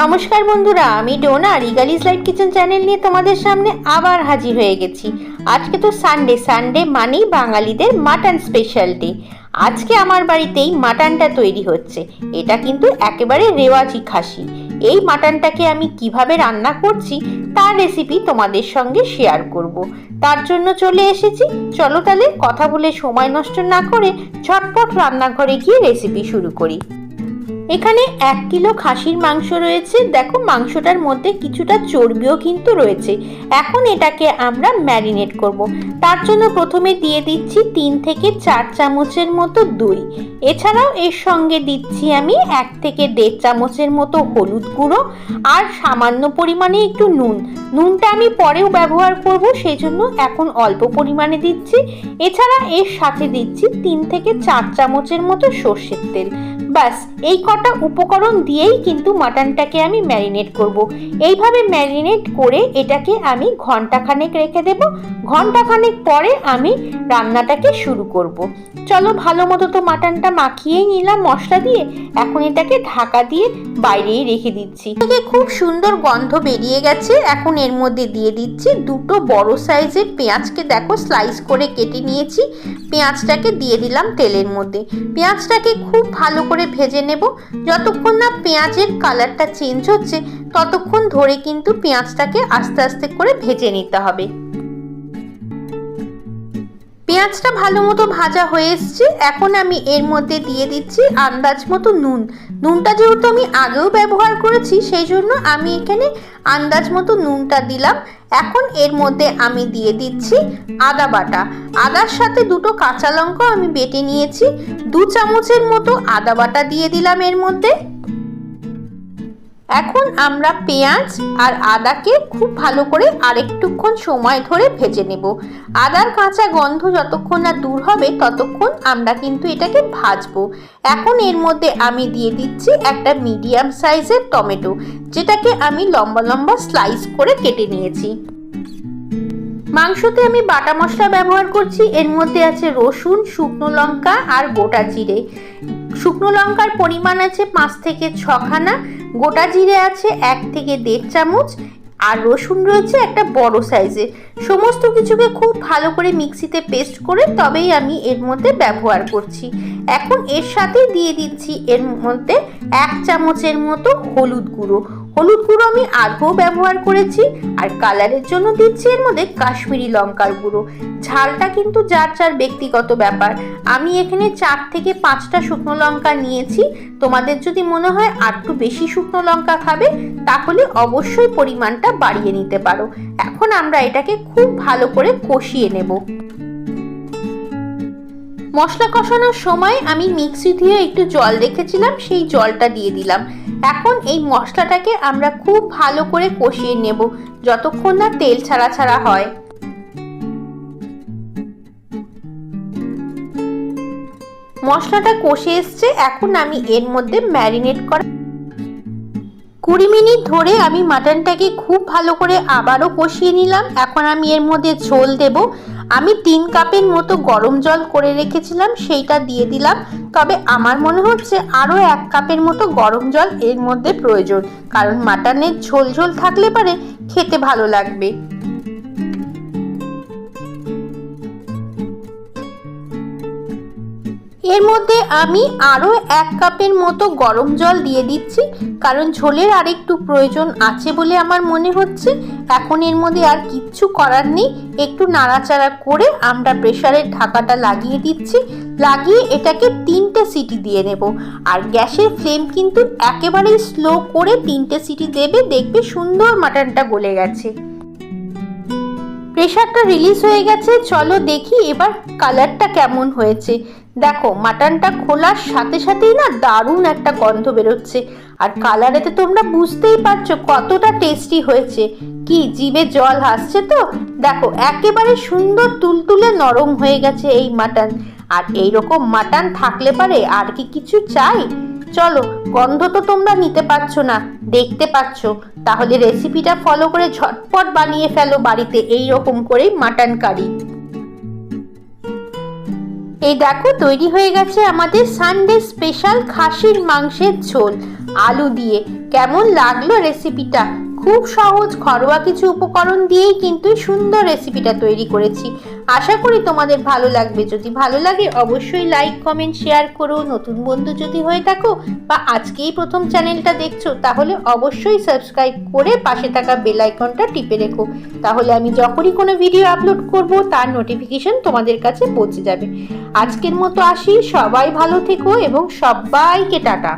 নমস্কার বন্ধুরা, আমি ডোনা রিগালিস লাইফ কিচেন চ্যানেল নিয়ে তোমাদের সামনে আবার হাজির হয়ে গেছি। আজকে তো সানডে মানেই বাঙালিদের মাটন স্পেশাল ডে। আজকে আমার বাড়িতেই মাটনটা তৈরি হচ্ছে। এটা কিন্তু একেবারে রেওয়াজি খাসি। এই মাটনটাকে আমি কিভাবে রান্না করছি তার রেসিপি তোমাদের সঙ্গে শেয়ার করব। তার জন্য চলে এসেছি। চলো তাহলে কথা বলে সময় নষ্ট না করে ঝটপট রান্নাঘরে গিয়ে রেসিপি শুরু করি। এখানে 1 কিলো খাসির মাংস রয়েছে। দেখো মাংসটার মধ্যে কিছুটা চর্বিও কিন্তু রয়েছে। এখন এটাকে আমরা ম্যারিনেট করব। তার জন্য প্রথমে দিয়ে দিচ্ছি 3 থেকে 4 চামচের মতো দই। এছাড়াও এর সঙ্গে দিচ্ছি আমি 1 থেকে 1.5 চামচের মতো হলুদ গুঁড়ো আর সামান্য পরিমাণে একটু নুন। নুনটা আমি পরেও ব্যবহার করব, সেই জন্য এখন অল্প পরিমাণে দিচ্ছি। এছাড়া এর সাথে দিচ্ছি 3 থেকে 4 চামচের মতো সর্ষের তেল। বাস এই কটা উপকরণ দিয়েই কিন্তু মাটনটাকে আমি ম্যারিনেট করব। এইভাবে ম্যারিনেট করে এটাকে আমি ঘন্টাখানেক রেখে দেব। ঘন্টাখানেক পরে আমি রান্নাটাকে শুরু করব। চলো ভালো মতো তো মাটনটা মাখিয়েই নিলাম মশলা দিয়ে। এখন এটাকে ঢাকা দিয়ে বাইরেই রেখে দিচ্ছি। এটাকে খুব সুন্দর গন্ধ বেরিয়ে গেছে। এখন এর মধ্যে দিয়ে দিচ্ছি 2টো বড় সাইজের পেঁয়াজকে দেখো স্লাইস করে কেটে নিয়েছি। পেঁয়াজটাকে দিয়ে দিলাম তেলের মধ্যে। পেঁয়াজটাকে খুব ভালো করে ভেজে নেব। যতক্ষণ না পেঁয়াজের কালারটা চেঞ্জ হচ্ছে ততক্ষণ ধরে কিন্তু পেঁয়াজটাকে আস্তে আস্তে করে ভেজে নিতে হবে। পেঁয়াজটা ভালো মতো ভাজা হয়ে এসছে। এখন আমি এর মধ্যে দিয়ে দিচ্ছি আন্দাজ মতো নুন। নুনটা যেহেতু আমি আগেও ব্যবহার করেছি সেই জন্য আমি এখানে আন্দাজ মতো নুনটা দিলাম। এখন এর মধ্যে আমি দিয়ে দিচ্ছি আদা বাটা। আদার সাথে 2টো কাঁচা লঙ্কা আমি বেটে নিয়েছি। 2 চামচের মতো আদা বাটা দিয়ে দিলাম এর মধ্যে। এখন আমরা পেঁয়াজ আর আদাকে খুব ভালো করে আরেকটুক্ষণ সময় ধরে ভেজে নেব। আদার কাঁচা গন্ধ যতক্ষণ না দূর হবে ততক্ষণ আমরা কিন্তু এটাকে ভাজবো। এখন এর মধ্যে আমি দিয়ে দিচ্ছি একটা মিডিয়াম সাইজের টমেটো, যেটাকে আমি লম্বা লম্বা স্লাইস করে কেটে নিয়েছি। মাংসতে আমি বাটা মশলা ব্যবহার করছি। এর মধ্যে আছে রসুন, শুকনো লঙ্কা আর গোটা জিরে। শুকনো লঙ্কার পরিমাণ আছে 5 থেকে 6 খানা, গোটা জিরে আছে 1 থেকে 1.5 চামচ আর রসুন রয়েছে একটা বড় সাইজের। সমস্ত কিছুকে খুব ভালো করে মিক্সিতে পেস্ট করে তবেই আমি এর মধ্যে ব্যবহার করছি। এখন এর সাথে দিয়ে দিচ্ছি এর মধ্যে 1 চামচের মতো হলুদ গুঁড়ো। হলুদ গুঁড়ো আমি আগেও ব্যবহার করেছি। আর কালারের জন্য দিচ্ছি এর মধ্যে কাশ্মীরি লঙ্কার গুঁড়ো। ঝালটা কিন্তু যার যার ব্যক্তিগত ব্যাপার। আমি এখানে 4 থেকে 5টা শুকনো লঙ্কা নিয়েছি। তোমাদের যদি মনে হয় আরেকটু বেশি শুকনো লঙ্কা খাবে তাহলে অবশ্যই পরিমাণটা বাড়িয়ে নিতে পারো। এখন আমরা এটাকে খুব ভালো করে কষিয়ে নেব। মশলা কষানোর সময় আমি মিক্সি দিয়ে একটু জল রেখেছিলাম, সেই জলটা দিয়ে দিলাম। এখন এই মশলাটাকে আমরা খুব ভালো করে কষিয়ে নেব যতক্ষণ না তেল ছাড়া ছাড়া হয়। মশলাটা কষে এসছে। এখন আমি এর মধ্যে ম্যারিনেট করা 20 মিনিট ধরে আমি মাটনটাকে খুব ভালো করে আবারও কষিয়ে নিলাম। এখন আমি এর মধ্যে ঝোল দেব। আমি 3 কাপের মতো গরম জল করে রেখেছিলাম, সেইটা দিয়ে দিলাম। তবে আমার মনে হচ্ছে আরও 1 কাপের মতো গরম জল এর মধ্যে প্রয়োজন, কারণ মাটনের ঝোল ঝোল থাকলে পরে খেতে ভালো লাগবে। এর মধ্যে আমি আরও 1 কাপের মতো গরম জল দিয়ে দিচ্ছি, কারণ ঝোলের আরেকটু প্রয়োজন আছে বলে আমার মনে হচ্ছে। এখন এর মধ্যে আর কিচ্ছু করার নেই। একটু নাড়াচাড়া করে আমরা প্রেসারের ঢাকাটা লাগিয়ে দিচ্ছি। লাগিয়ে এটাকে 3টে সিটি দিয়ে নেব। আর গ্যাসের ফ্লেম কিন্তু একেবারেই স্লো করে 3টে সিটি দেবে, দেখবে সুন্দর মাটনটা গলে গেছে। প্রেসারটা রিলিজ হয়ে গেছে। চলো দেখি এবার কালারটা কেমন হয়েছে। দেখো মাটনটা খোলার সাথে সাথেই না দারুণ একটা গন্ধ বেরোচ্ছে। আর কালারেতে তোমরা বুঝতেই পারছো কতটা টেস্টি হয়েছে। কি জিভে জল আসছে তো। দেখো একেবারে সুন্দর তুলতুলে নরম হয়ে গেছে এই মাটন। আর এইরকম মাটন থাকলে পারে আর কি কিছু চাই। চলো, গন্ধ তো তোমরা নিতে পারছো না, দেখতে পাচ্ছ। তাহলে রেসিপিটা ফলো করে ঝটপট বানিয়ে ফেলো বাড়িতে এই রকম করে মাটন কারি। এই দেখো তৈরি হয়ে গেছে আমাদের সানডে স্পেশাল খাসির মাংসের ঝোল আলু দিয়ে। কেমন লাগলো রেসিপিটা? খুব সহজ ঘরোয়া কিছু উপকরণ দিয়েই কিন্তু সুন্দর রেসিপিটা তৈরি করেছি। আশা করি তোমাদের ভালো লাগবে। যদি ভালো লাগে অবশ্যই লাইক, কমেন্ট, শেয়ার করো। নতুন বন্ধু যদি হয়ে থাকো বা আজকেই প্রথম চ্যানেলটা দেখছো তাহলে অবশ্যই সাবস্ক্রাইব করে পাশে থাকা বেল আইকনটা টিপে রেখো। তাহলে আমি যখনই কোনো ভিডিও আপলোড করব তার নোটিফিকেশন তোমাদের কাছে পৌঁছে যাবে। আজকের মতো আসি, সবাই ভালো থেকো এবং সবাইকে টাটা।